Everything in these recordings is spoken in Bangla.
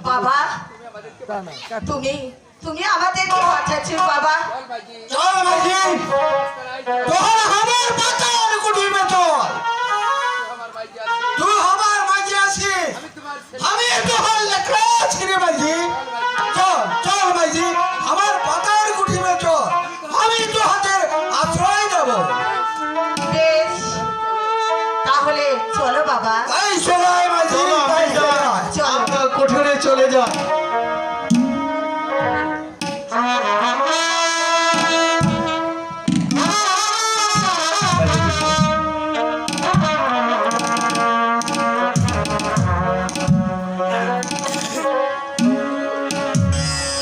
বাবা তুমি তুমি আমাদেরকে বাঁচাচ্ছো বাবা। চল মাঝি, তোর আমার বাঁচার কুটিমে চল। তুই আমার মাঝে আসি, আমি তোর লেখা ছিড়ে মাঝি। চল চল মাঝি, আমার বাঁচার কুটিমে চল, আমি তো হাতের আশ্রয় দেব। বেশ তাহলে চলো বাবা। তাই চলাই মাঝি, তাই চলাই। চলো কোঠরে চলে যা।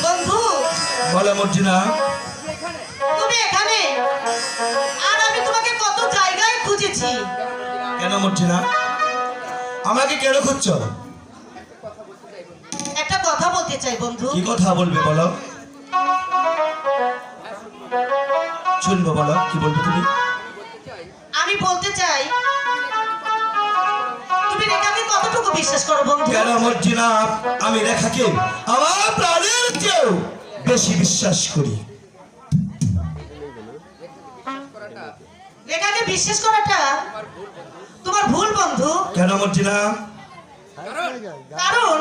বন্ধু বলে মর্জিনা, তুমি এখানে, আর আমি তোমাকে কত জায়গায় খুঁজেছি। কেন মর্জিনা আমাকে কেন খুঁজছো? একটা কথা বলতে চাই বন্ধু। কি কথা বলবে বলো, শুনবো, বলো কি বলবে তুমি। আমি বলতে চাই তুমি রেখাকে কতটুকু বিশ্বাস করো বন্ধু? কেন মর্জিনা, আমি রেখাকে আমার প্রাণের চেয়েও বেশি বিশ্বাস করি। রেখাকে বিশ্বাস করাটা তোমার ভুল বন্ধু। কেন মর্জিনা? কারণ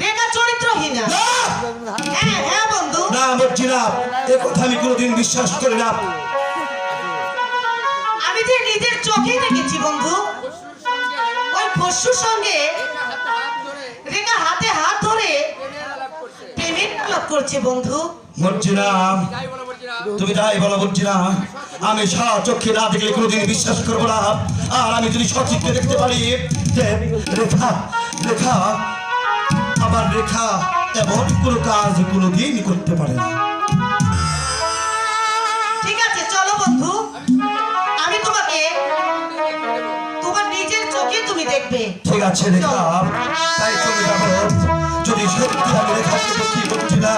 রেখা চরিত্রহীনা। না! হ্যাঁ হ্যাঁ বন্ধু, না মর্জিনা, এ কথা আমি কোনোদিন বিশ্বাস করি না। আমি যে নিজের চোখে দেখেছি বন্ধু, ওই পশুর সঙ্গে রেখা হাতে হাত ধরে প্রেমের আলাপ করছে বন্ধু। মর্জিনা, তুমি তাই বলো মর্জিনা, আমি চোখে না দেখলে কোনোদিন বিশ্বাস করবো না। আর আমি যদি সচিককে দেখতে পারি যে রেখা রেখা আমার রেখা এমন কোনো কাজ কোনোদিন করতে পারে না। ঠিক আছে চলো বন্ধু, আমি তোমাকে তোমার নিজের চোখে তুমি দেখবে। ঠিক আছে রেখা, তাই চলে যাবো। যদি সত্যি আমি রেখাকে দেখি মর্জিনা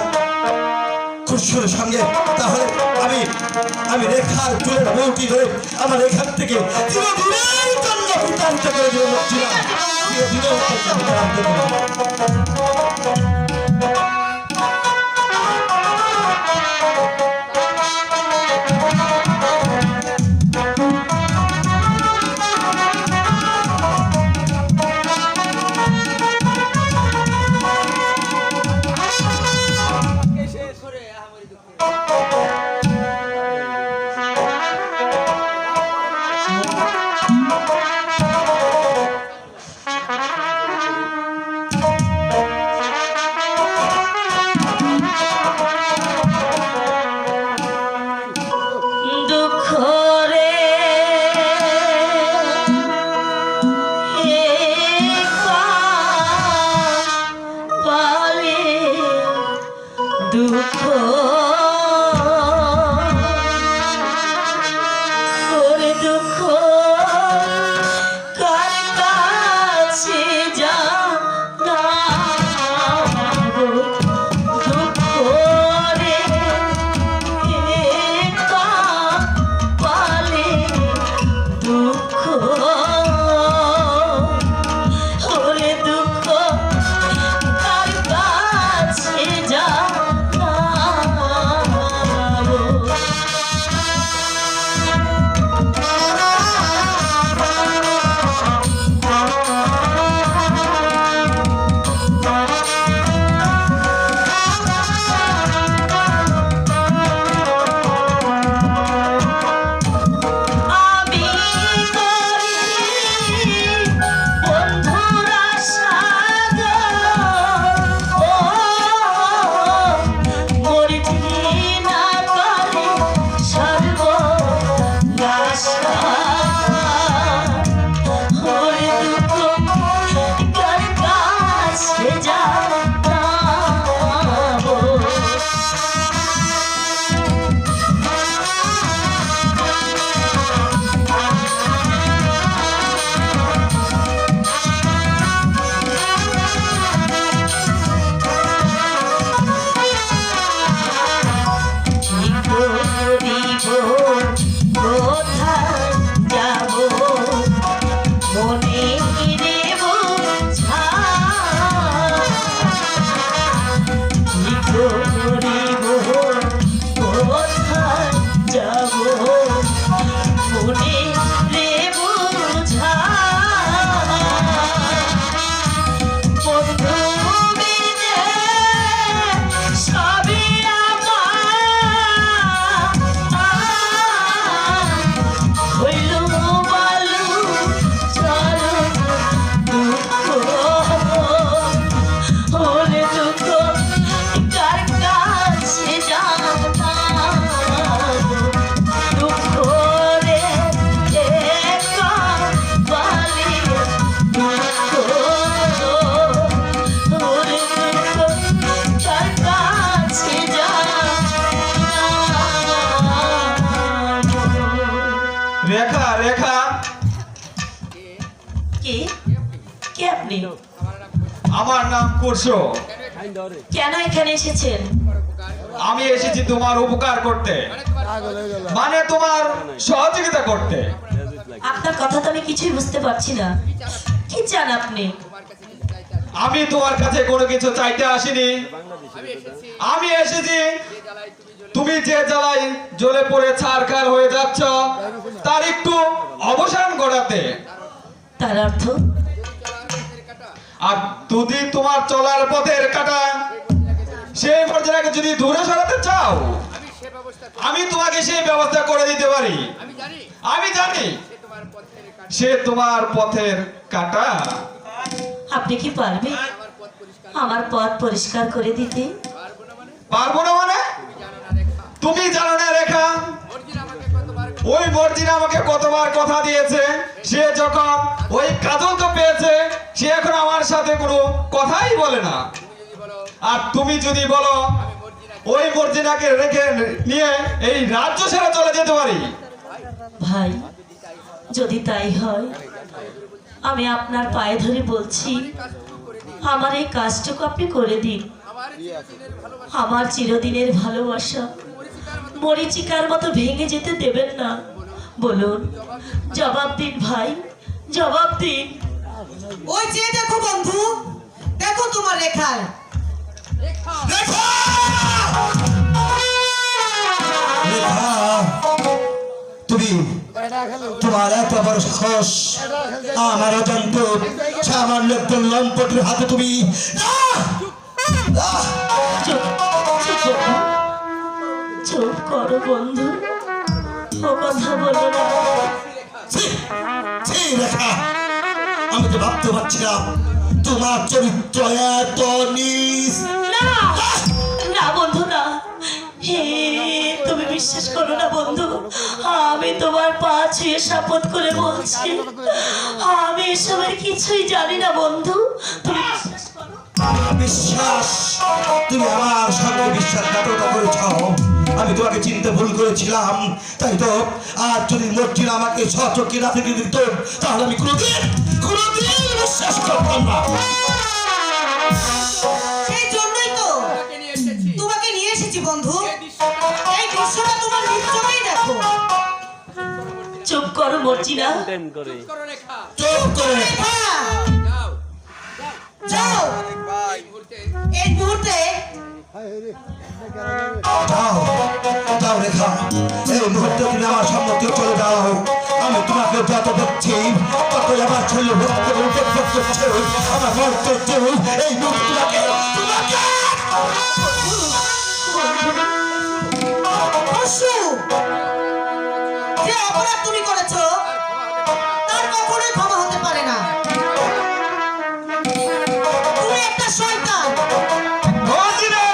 খুশির সঙ্গে, তাহলে আমি রেখার চুলের বউটি ধরে আমার রেখার থেকে চিরদিনের জন্য বিতাড়িত করে দেবো মর্জিনা, চিরদিনের জন্য বিতাড়িত করে দেবো। নাম কুরশো। কেন এখানে এসেছেন? আমি এসেছি তোমার উপকার করতে, মানে তোমার সহযোগিতা করতে। আপনার কথা তো আমি কিছুই বুঝতে পারছি না, কি চান আপনি? আমি তোমার কাছে কোনো কিছু চাইতে আসিনি, আমি এসেছি তুমি যে জ্বালায় জ্বলে পড়ে ছারখার হয়ে যাচ্ছ তার একটু অবসান ঘটাতে। তার অর্থ? আর যদি তোমার চলার পথের কাটা সেই মর্যাদাকে যদি দূরে সরাতে চাও, আমি তোমাকে সেই ব্যবস্থা করে দিতে পারি। আমি জানি সে তোমার পথের কাটা। আপনি কি পারবেন আমার পথ পরিষ্কার করে দিতে? পারবো না মানে? তুমি জানো না রেখা, ওই মর্জিনা আমাকে কতবার কথা দিয়েছে, সে যখন ওই কাজলকে পেয়েছে সে এখন আমার সাথে কোনো কথাই বলে না। আর তুমি যদি বলো ওই মর্জিনাকে রেখে নিয়ে এই রাজ্য ছেড়ে চলে যেতে পারি। ভাই, যদি তাই হয় আমি আপনার পায়ে ধরে বলছি, আমার এই কাজটুকু আপনি করে দিন। আমার চিরদিনের ভালোবাসা মরিচিকার মতো ভেঙে যেতে দেবেন না। বলুন, জবাব দিন ভাই, জবাব দিন। ওই যে দেখো বন্ধু, দেখো তোমার রেখায়। রেখা! তুমি তোমার এত বড় সাহস, আমার অজান্ত সামান্য একজন লম্পটের হাতে তুমি চুপ চুপ বন্ধু, চুপ করো বন্ধু, ও কথা বলো না। রেখা, আমি তো ভাবতে পারছিলাম তোমার চরিত্র এত নিজ। না না বন্ধু, না। হে, তুমি বিশ্বাস করো না বন্ধু, আমি তোমার পা ছুঁয়ে শপথ করে বলছি আমি এসবের কিছুই জানি না বন্ধু, তুমি বিশ্বাস করো। বিশ্বাস? তুমি আমার সঙ্গে বিশ্বাসঘাতকতা করেছ। আমি তোমাকে চিনতে ভুল করেছিলাম, তাই তো। আর যদি মর্জিনা আমাকে সচক্ষে না থেকে দিত তাহলে আমি কোনোদিন বিশ্বাস করতাম না। সেই জন্যই তো তোমাকে নিয়ে এসেছি বন্ধু। এই দৃশ্যটা তোমার নিজ চোখেই দেখো। চুপ করো মর্জিনা, চুপ করে হ্যাঁ, যাও এই মুহূর্তে। যাও যাও রেখা, এই মুহূর্তে তুমি আমার সম্মুখে চলে যাও। আমি তোমাকে যত দেখছি ততই আমার শরীর ভক্ত করছে, আমার মন করছে এই মুহূর্তে তোমাকে পরশু, যে অপরাধ তুমি করেছো তার কখনোই ক্ষমা হতে পারে না। তুমি একটা শয়তান। মর্জিনা!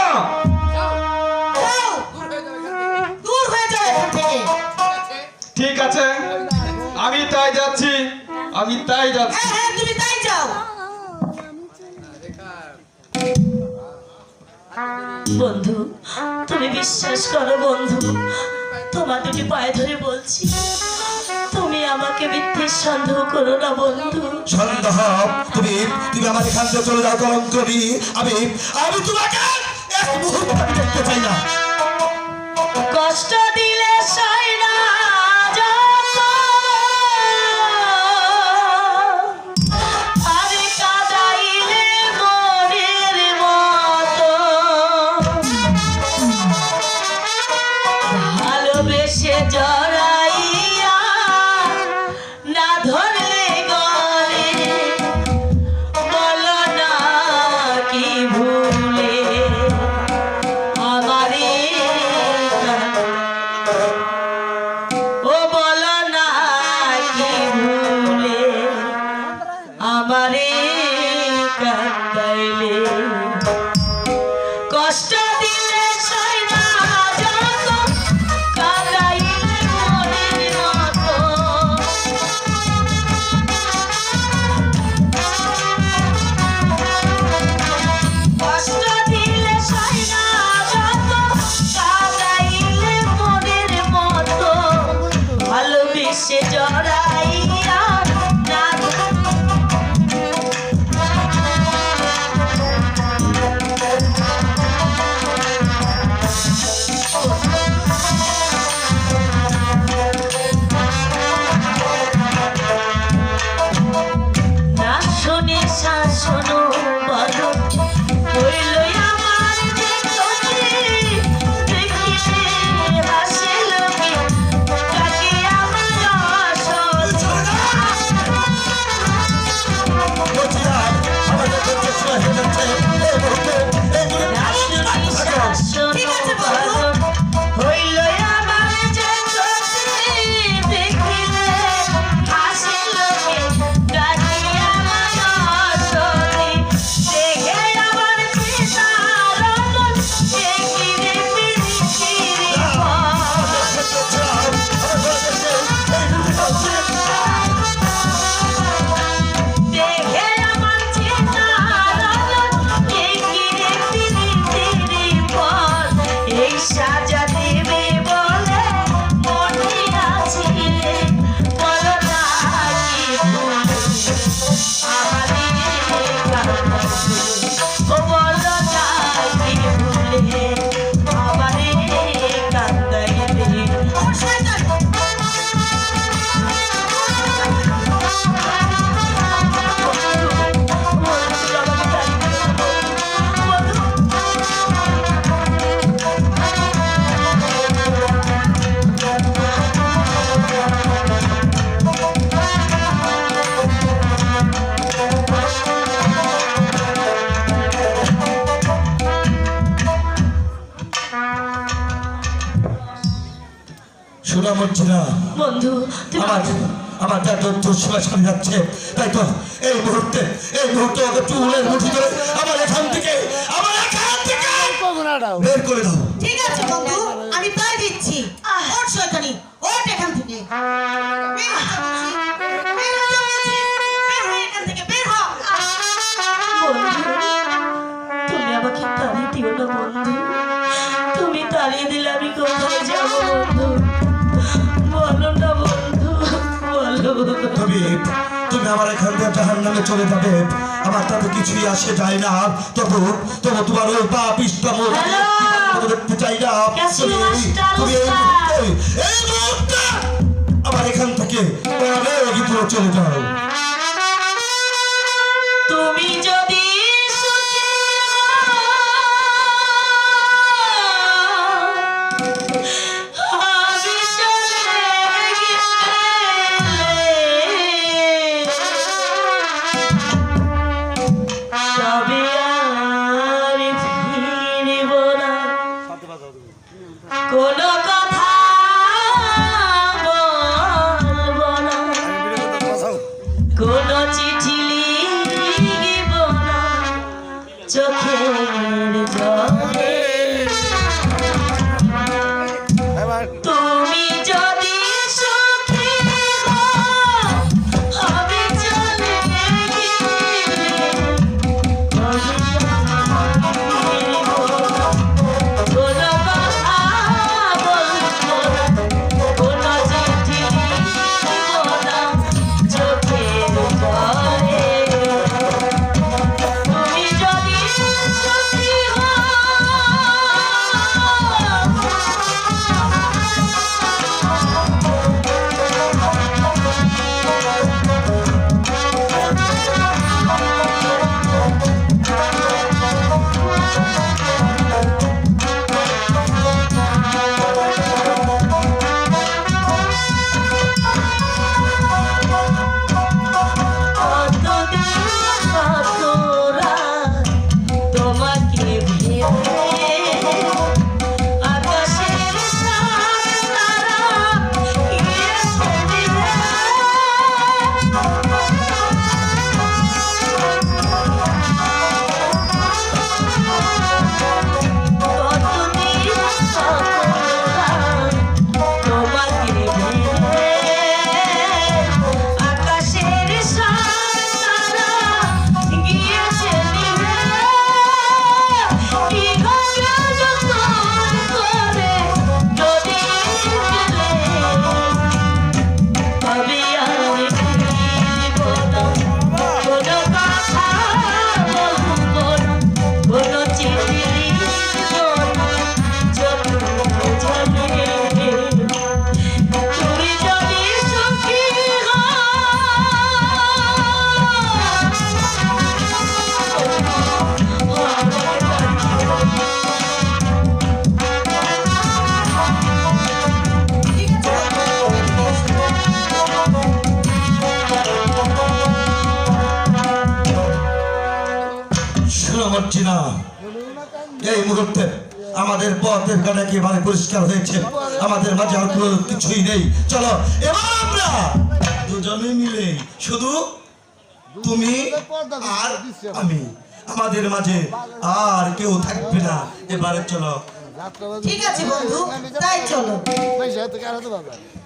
যাও, দূর হয়ে যাও এখান থেকে। ঠিক আছে, আমি তাই যাচ্ছি, আমি তাই যাচ্ছি। হ্যাঁ হ্যাঁ, তুমি তাই যাও। বন্ধু তুমি বিশ্বাস করো বন্ধু, তোমার দুটি পায়ে ধরে বলছি তুমি আমাকে মিথ্যে সন্দেহ করো না বন্ধু। সন্দেহ? তুমি তুমি আমার এখান থেকে চলে যাও কলঙ্ক করি। আমি তোমাকে এক মুহূর্ত দেখতে চাই না। কষ্ট দিলে সয় না যত, আরে কাঁদাইলে মনের মতো, ভালোবেসে জড়াইয়া না ধরলে গলে, বলো না কি ভুলে আমারে সাজা দেবে বলে মনে আছে বলো না কি ভুলে আমারে কাঁদাইবে ও বলো না কি ভুলে আমারে কাঁদাইবে অবশ্যই জানি। শোনা মর্জিনা, বন্ধু তুমি আমার আমার যা দুঃসময় সামনে যাচ্ছে, তাই তো এই মুহূর্তে ওকে চুলের মুঠি ধরে আমার এখান থেকে বের করে দাও। ঠিক আছে বন্ধু, আমি তাই দিচ্ছি। ওঠ শয়তানি, ওঠ এখান থেকে। বের হ বলছি, বের হ বলছি, বের হ এখান থেকে, বের হ। বন্ধু তুমি আমাকে তাড়িয়ে দিও না বন্ধু, তুমি তাড়িয়ে দিলে আমি কোথায় যাব বন্ধু, বলো না বন্ধু, বলো। তুমি আমার এখান থেকে জাহান্নামে চলে যাবে, আমার তাতে কিছুই আসে যায় না। তবু তোমার ওই পাপ ইষ্টম দেখতে চাই না। এই মুহূর্তে আমার এখান থেকে চলে যাও। তুমি যদি সুখী হও, আমি চলে গেলে তবে আর ফিরব না, কোনো কথা বলবো না, কোনো চিঠি লিখব না চোখের জলে। তুমি যদি সুখী হও, আমি চলে গেলে তবে আর ফিরব না, কোনো কথা বলবো না, কোনো চিঠি লিখব না চোখের জলে। তুমি যদি সুখী হও, তোমাকে ভেবে আকাশের সারা গিয়েছে দিলে। কতদিন তোমাকে ভেবে আকাশের সারা গিয়েছে দিলে। কি হলো নতুন করে যদি গেলে তবে আর ফিরব না, কোনো কথা বলবো না, কোনো চিঠি লিখব না চোখের জলে। তুমি যদি সুখী ঠিক আছে শোনা মর্জিনা, এই মুহূর্তে আমাদের পথের কাটা একেবারে পরিষ্কার হয়েছে, আমাদের মাঝে আর কোনো কিছুই নেই। চলো এবার আমরা দুজনে মিলে, শুধু তুমি আর আমি, আমাদের মাঝে আর কেউ থাকবে না। এবারে চলো। ঠিক আছে বন্ধু, তাই চলো। Mas já, tu cara do babado.